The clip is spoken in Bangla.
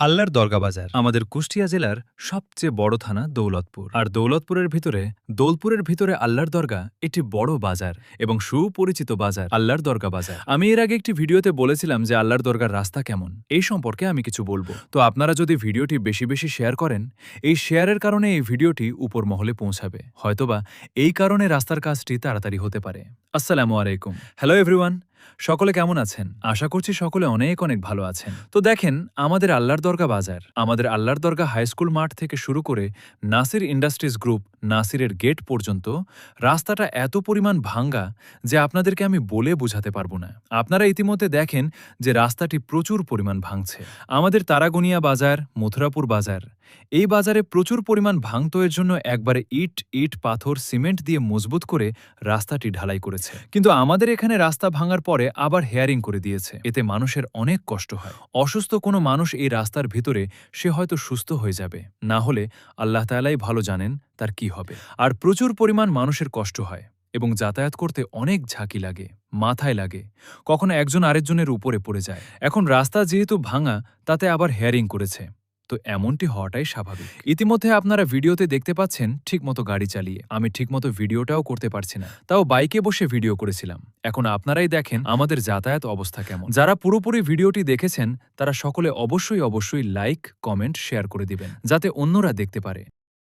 আল্লাহর দরগা বাজার আমাদের কুষ্টিয়া জেলার সবচেয়ে বড় থানা দৌলতপুর। আর দৌলতপুরের ভিতরে দোলপুরের ভিতরে আল্লাহর দরগা একটি বড় বাজার এবং সুপরিচিত বাজার আল্লাহর দরগা বাজার। আমি এর আগে একটি ভিডিওতে বলেছিলাম যে আল্লাহর দরগার রাস্তা কেমন, এই সম্পর্কে আমি কিছু বলবো। তো আপনারা যদি ভিডিওটি বেশি বেশি শেয়ার করেন, এই শেয়ারের কারণে এই ভিডিওটি উপর মহলে পৌঁছাবে, হয়তোবা এই কারণে রাস্তার কাজটি তাড়াতাড়ি হতে পারে। আসসালামু আলাইকুম। হ্যালো এভরিওয়ান, সকলে কেমন আছেন? আশা করছি সকলে অনেক অনেক ভালো আছেন। তো দেখেন, আমাদের আল্লাহর দরগা বাজার, আমাদের আল্লাহর দরগা হাই স্কুল মাঠ থেকে শুরু করে নাসির ইন্ডাস্ট্রিজ গ্রুপ নাসিরের গেট পর্যন্ত রাস্তাটা এত পরিমাণ ভাঙ্গা যে আপনাদেরকে আমি বলে বোঝাতে পারবো না। আপনারা ইতিমধ্যে দেখেন যে রাস্তাটি প্রচুর পরিমাণ ভাঙছে। আমাদের তারাগনিয়া বাজার, মথুরাপুর বাজার, এই বাজারে প্রচুর পরিমাণ ভাঙত, এর জন্য একবারে ইট পাথর সিমেন্ট দিয়ে মজবুত করে রাস্তাটি ঢালাই করেছে। কিন্তু আমাদের এখানে রাস্তা ভাঙার পরে আবার হেয়ারিং করে দিয়েছে, এতে মানুষের অনেক কষ্ট হয়। অসুস্থ কোনো মানুষ এই রাস্তার ভিতরে, সে হয়তো সুস্থ হয়ে যাবে, না হলে আল্লাহ তাআলাই ভালো জানেন তার কি হবে। আর প্রচুর পরিমাণ মানুষের কষ্ট হয় এবং যাতায়াত করতে অনেক ঝাঁকি লাগে, মাথায় লাগে, কখনো একজন আরেকজনের উপরে পড়ে যায়। এখন রাস্তা যেহেতু ভাঙা, তাতে আবার হেয়ারিং করেছে, তো এমনটি হওয়াটাই স্বাভাবিক। ইতিমধ্যে আপনারা ভিডিওতে দেখতে পাচ্ছেন ঠিকমতো গাড়ি চালিয়ে আমি ঠিকমতো ভিডিওটাও করতে পারছি না, তাও বাইকে বসে ভিডিও করেছিলাম। এখন আপনারাই দেখেন আমাদের যাতায়াত অবস্থা কেমন। যারা পুরোপুরি ভিডিওটি দেখেছেন তারা সকলে অবশ্যই লাইক, কমেন্ট, শেয়ার করে দিবেন, যাতে অন্যরা দেখতে পারে।